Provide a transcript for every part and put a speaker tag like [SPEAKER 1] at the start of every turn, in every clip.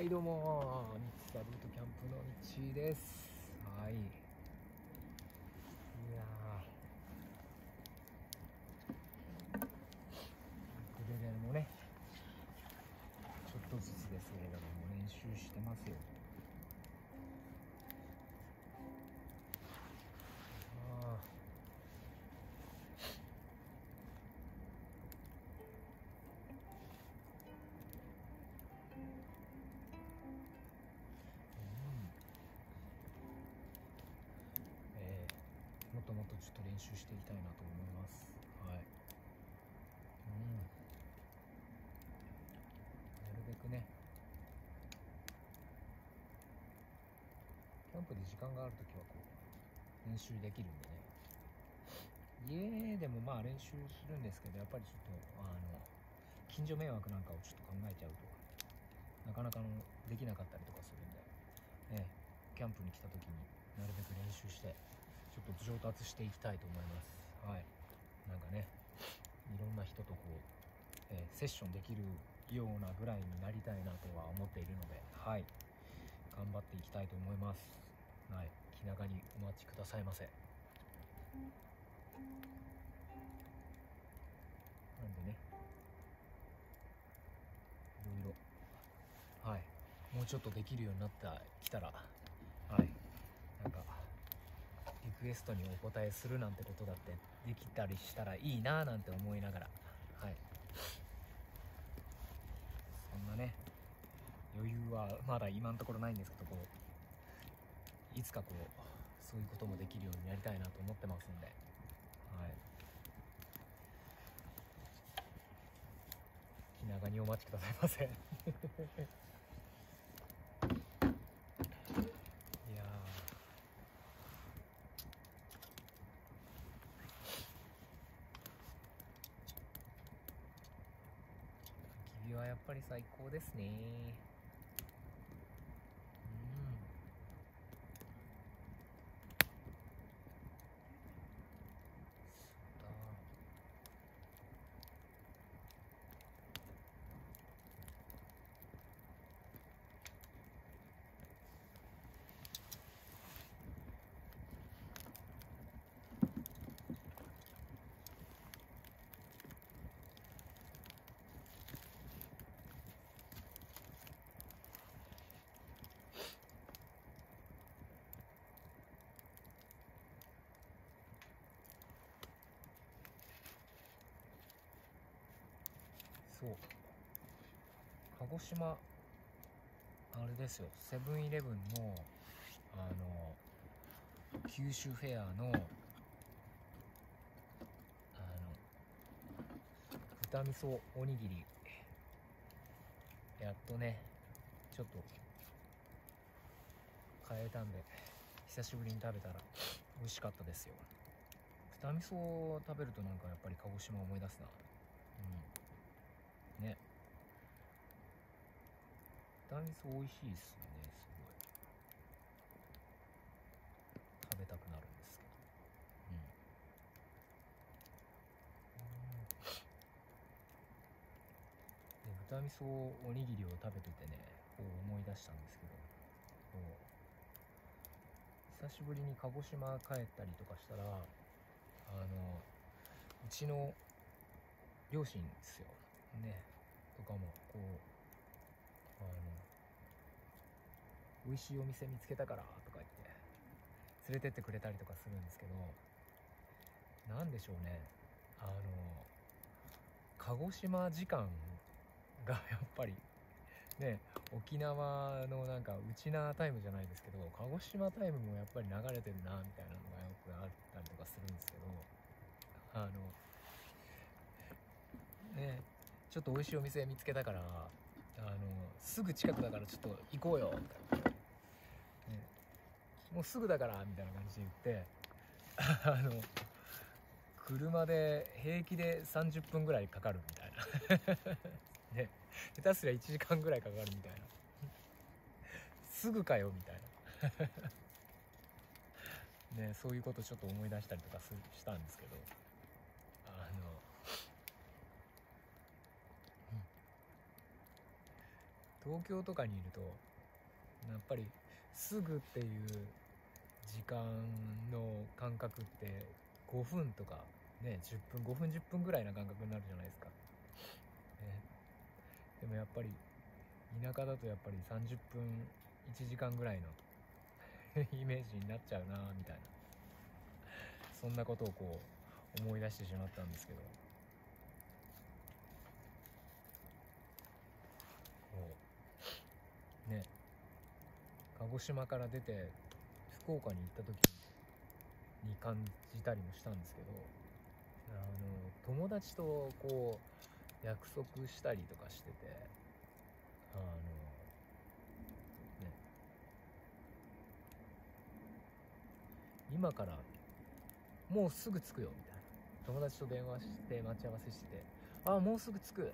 [SPEAKER 1] はい、どうも三田ルートキャンプの道です。はい、いやー、ウクレレもねちょっとずつですけれども練習してますよ。もっともっとちょっと練習していきたいなと思います。はい、なるべくねキャンプで時間があるときはこう練習できるんでね、家でもまあ練習するんですけど、やっぱりちょっと近所迷惑なんかをちょっと考えちゃうとなかなかできなかったりとかするんで、キャンプに来た時になるべく練習してちょっと上達していきたいと思います。はい、なんかねいろんな人とこう、セッションできるようなぐらいになりたいなとは思っているので、はい、頑張っていきたいと思います。はい、気長にお待ちくださいませ。なんでね、いろいろ、はい、もうちょっとできるようになってきたら、はい、なんかリクエストにお答えするなんてことだってできたりしたらいいななんて思いながら、はい、そんなね余裕はまだ今のところないんですけど、こういつかこうそういうこともできるようになりたいなと思ってますんで、はい、気長にお待ちくださいませ。いや焚き火はやっぱり最高ですね。そう、鹿児島あれですよ、セブンイレブンの九州フェアの豚味噌おにぎり、やっとねちょっと買えたんで久しぶりに食べたら美味しかったですよ。豚味噌を食べるとなんかやっぱり鹿児島思い出すな。ね、豚味噌美味しいっすよね。すごい食べたくなるんですけど、で豚味噌おにぎりを食べててね、こう思い出したんですけど、こう久しぶりに鹿児島帰ったりとかしたら、うちの両親ですよねとかもこう美味しいお店見つけたからとか言って連れてってくれたりとかするんですけど、なんでしょうね、鹿児島時間がやっぱりね、沖縄のなんかウチナータイムじゃないですけど、鹿児島タイムもやっぱり流れてるなみたいなのがよくあったりとかするんですけど、ね、ちょっと美味しいお店見つけたからすぐ近くだからちょっと行こうよみたいな、ね、もうすぐだからみたいな感じで言って車で平気で30分ぐらいかかるみたいなね、下手すりゃ1時間ぐらいかかるみたいなすぐかよみたいなね、そういうことちょっと思い出したりとかしたんですけど、と東京とかにいるとやっぱりすぐっていう時間の感覚って5分とかね10分5分10分ぐらいな感覚になるじゃないですか、ね、でもやっぱり田舎だとやっぱり30分1時間ぐらいのイメージになっちゃうなみたいな、そんなことをこう思い出してしまったんですけど、ね、鹿児島から出て福岡に行った時に感じたりもしたんですけど、友達とこう約束したりとかしてて、ね、今からもうすぐ着くよみたいな、友達と電話して待ち合わせしてて、ああもうすぐ着くって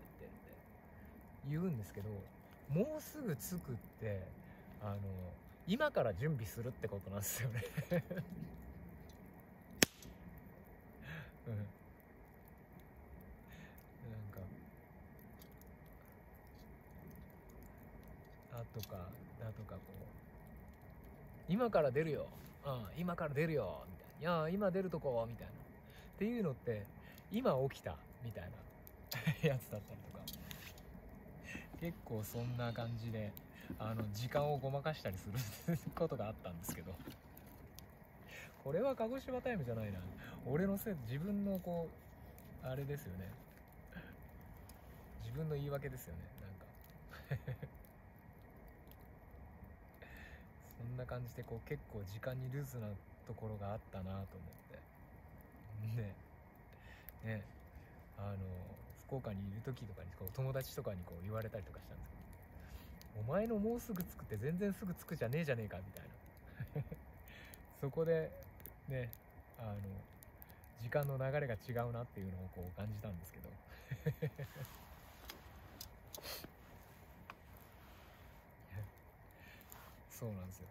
[SPEAKER 1] 言うんですけど、もうすぐ着くって今から準備するってことなんですよねうん、なんかだとかこう今から出るよ、今から出るよみたいな、いや今出るとこみたいなっていうのって今起きたみたいなやつだったりとか、結構そんな感じで時間をごまかしたりすることがあったんですけど、これは鹿児島タイムじゃないな、俺のせい、自分のこうあれですよね、自分の言い訳ですよね、なんかそんな感じでこう結構時間にルーズなところがあったなと思ってね、福岡にいる時とかにこう友達とかにこう言われたりとかしたんですけど、お前のもうすぐ着くって全然すぐ着くじゃねえじゃねえかみたいなそこでね、時間の流れが違うなっていうのをこう感じたんですけどそうなんですよ、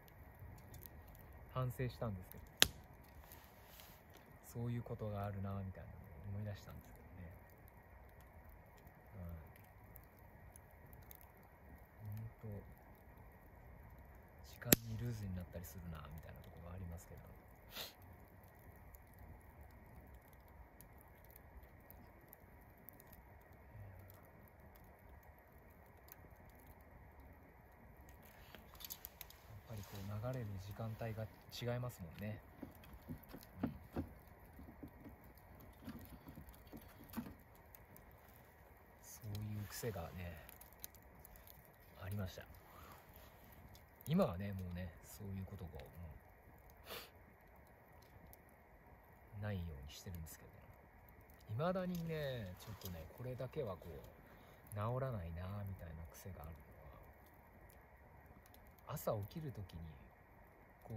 [SPEAKER 1] 反省したんですけど、そういうことがあるなみたいなのを思い出したんですけどね、時間にルーズになったりするなみたいなところがありますけど、やっぱりこう流れる時間帯が違いますもんね、そういう癖がねありました。今はねもうねそういうことがもうないようにしてるんですけど、未だにねちょっとねこれだけはこう治らないなみたいな癖があるのは、朝起きるときにこ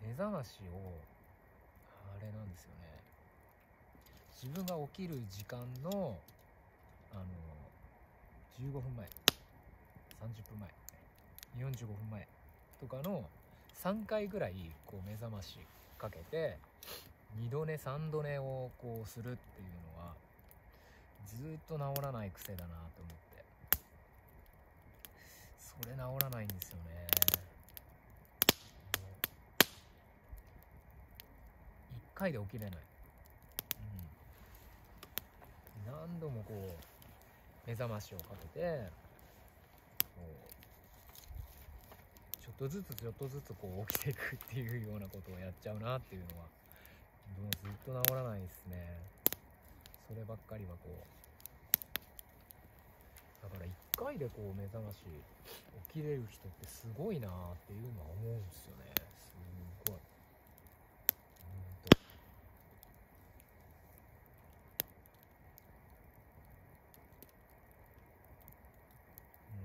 [SPEAKER 1] う目覚ましをあれなんですよね、自分が起きる時間の15分前、30分前、45分前とかの3回ぐらいこう目覚ましかけて2度寝3度寝をこうするっていうのはずっと治らない癖だなと思って、それ治らないんですよね。1回で起きれない、何度もこう目覚ましをかけてこうちょっとずつこう起きていくっていうようなことをやっちゃうなっていうのはもうずっと治らないですね。そればっかりはこうだから1回でこう目覚まし起きれる人ってすごいなっていうのは思うんですよね。すごいも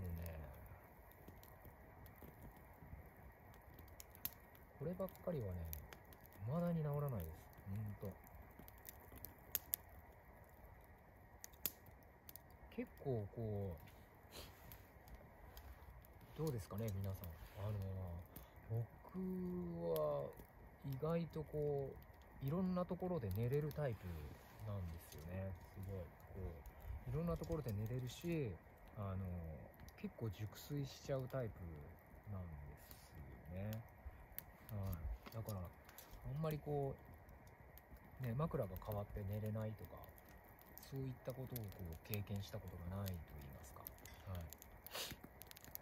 [SPEAKER 1] うねこればっかりはね未だに治らないです。結構こうどうですかね皆さん、僕は意外とこういろんなところで寝れるタイプなんですよね。すごいこういろんなところで寝れるし、結構熟睡しちゃうタイプなんですよね。はい、だからあんまりこうね、枕が変わって寝れないとか、そういったことをこう経験したことがないと言いますか。はい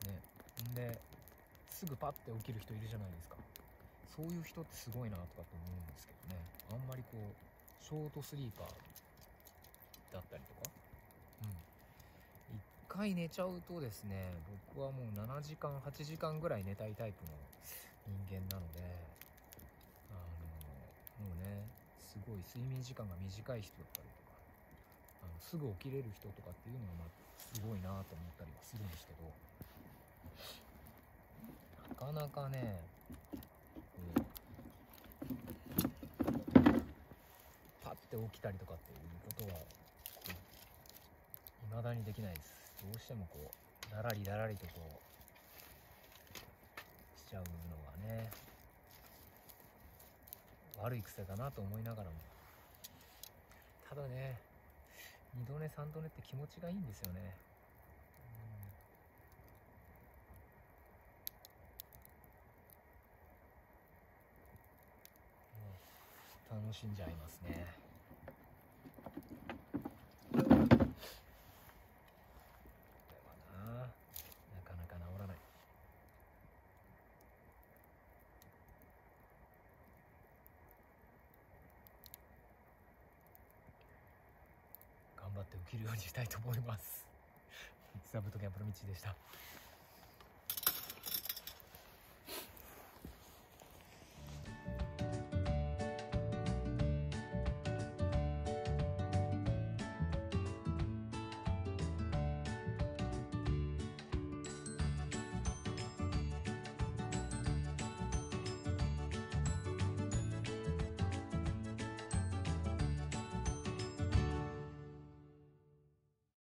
[SPEAKER 1] ね、ですぐパッて起きる人いるじゃないですか。そういう人ってすごいなとかって思うんですけどね。あんまりこうショートスリーパーだったりとか、一回寝ちゃうとですね、僕はもう7時間8時間ぐらい寝たいタイプの人間なので、もうね、すごい睡眠時間が短い人だったりとか、すぐ起きれる人とかっていうのはすごいなと思ったりはするんですけど、なかなかね、パッて起きたりとかっていうことは未だにできないです。どうしてもこうだらりだらりとこうしちゃうのがね、悪い癖だなと思いながらも、ただね、2度寝3度寝って気持ちがいいんですよね。楽しんじゃいますね。ではなかなか治らない。頑張って起きるようにしたいと思います。座布団キャンプの道でした。